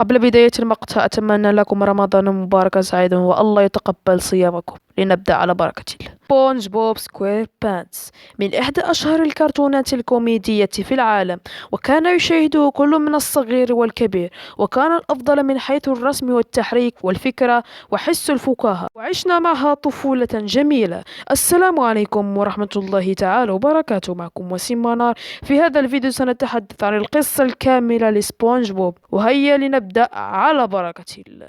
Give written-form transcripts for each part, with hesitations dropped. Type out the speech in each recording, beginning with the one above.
قبل بداية المقطع أتمنى لكم رمضان مباركا سعيدا والله يتقبل صيامكم. لنبدأ على بركة الله. سبونج بوب سكوير بانتس من إحدى أشهر الكرتونات الكوميدية في العالم، وكان يشاهده كل من الصغير والكبير، وكان الأفضل من حيث الرسم والتحريك والفكرة وحس الفكاهة، وعشنا معها طفولة جميلة. السلام عليكم ورحمة الله تعالى وبركاته، معكم وسيم منار. في هذا الفيديو سنتحدث عن القصة الكاملة لسبونج بوب، وهيا لنبدأ على بركة الله.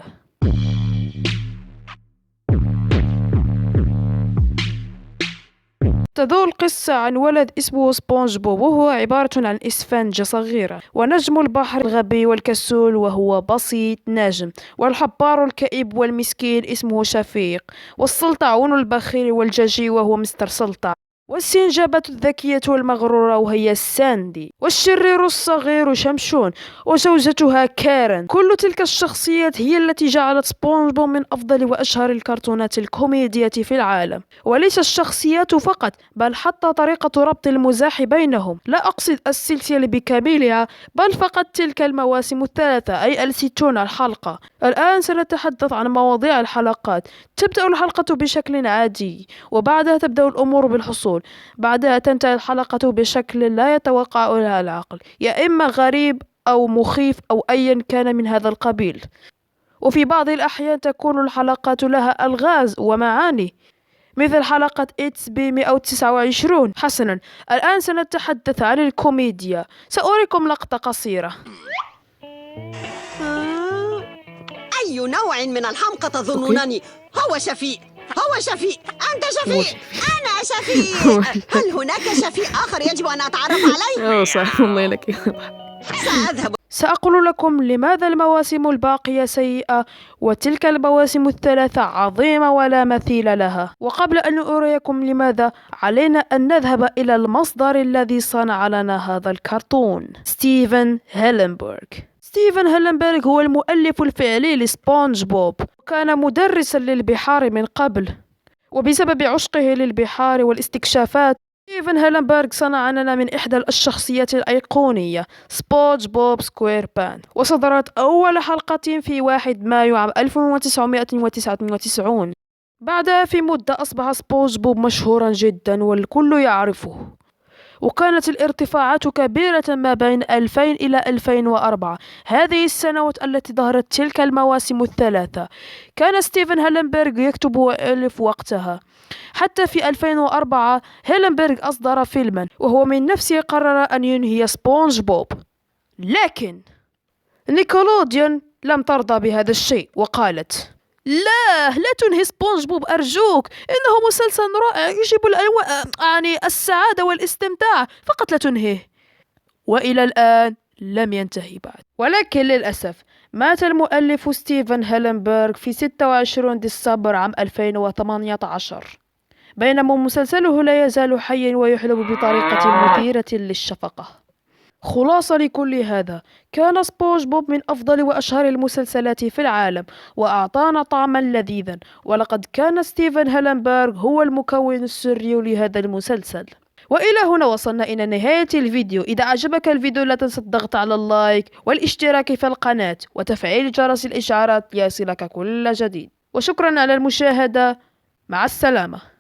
تدور القصة عن ولد اسمه سبونج بوب، وهو عبارة عن إسفنجة صغيرة، ونجم البحر الغبي والكسول وهو بسيط ناجم، والحبار الكئيب والمسكين اسمه شفيق، والسلطعون البخيل والجشي وهو مستر سلطع، والسنجابة الذكية والمغرورة وهي ساندي، والشرير الصغير شمشون، وزوجتها كارن. كل تلك الشخصيات هي التي جعلت سبونج بوب من أفضل وأشهر الكرتونات الكوميدية في العالم. وليس الشخصيات فقط، بل حتى طريقة ربط المزاح بينهم. لا أقصد السلسلة بكاملها، بل فقط تلك المواسم الثلاثة، أي الستون الحلقة. الآن سنتحدث عن مواضيع الحلقات. تبدأ الحلقة بشكل عادي، وبعدها تبدأ الأمور بالحصول. بعدها تنتهي الحلقة بشكل لا يتوقعها العقل، يا إما غريب أو مخيف أو أيا كان من هذا القبيل. وفي بعض الأحيان تكون الحلقات لها ألغاز ومعاني، مثل حلقة إتس بي 129. حسنا، الآن سنتحدث عن الكوميديا. سأريكم لقطة قصيرة. أي نوع من الحمقى تظنونني؟ هو شفيق، هو شفيق، أنت شفيق، أنا شفيق. هل هناك شفيق آخر يجب أن أتعرف عليه؟ صح، والله لك. سأذهب. سأقول لكم لماذا المواسم الباقية سيئة وتلك المواسم الثلاثة عظيمة ولا مثيل لها. وقبل أن أريكم لماذا، علينا أن نذهب إلى المصدر الذي صنع لنا هذا الكرتون، ستيفن هيلنبرغ. ستيفن هيلنبرغ هو المؤلف الفعلي لسبونج بوب، وكان مدرسا للبحار من قبل، وبسبب عشقه للبحار والاستكشافات ستيفن هيلنبرغ صنع لنا من إحدى الشخصيات الأيقونية سبونج بوب سكوير بانس. وصدرت أول حلقة في 1 مايو عام 1999. بعدها في مدة أصبح سبونج بوب مشهورا جدا والكل يعرفه، وكانت الارتفاعات كبيرة ما بين 2000 إلى 2004. هذه السنوات التي ظهرت تلك المواسم الثلاثة كان ستيفن هيلنبرغ يكتب ويؤلف وقتها. حتى في 2004 هيلنبرغ أصدر فيلما، وهو من نفسه قرر أن ينهي سبونج بوب، لكن نيكولوديون لم ترضى بهذا الشيء وقالت: لا تنهي سبونج بوب أرجوك، إنه مسلسل رائع يجيب السعادة والاستمتاع، فقط لا تنهيه. وإلى الآن لم ينتهي بعد. ولكن للأسف مات المؤلف ستيفن هيلنبرغ في 26 ديسمبر عام 2018، بينما مسلسله لا يزال حيا ويحلب بطريقة مثيرة للشفقة. خلاصة لكل هذا، كان سبونج بوب من أفضل وأشهر المسلسلات في العالم، وأعطانا طعما لذيذا، ولقد كان ستيفن هيلنبرغ هو المكون السري لهذا المسلسل. وإلى هنا وصلنا إلى نهاية الفيديو. إذا أعجبك الفيديو لا تنسى الضغط على اللايك والاشتراك في القناة وتفعيل جرس الإشعارات ليصلك كل جديد. وشكرا على المشاهدة، مع السلامة.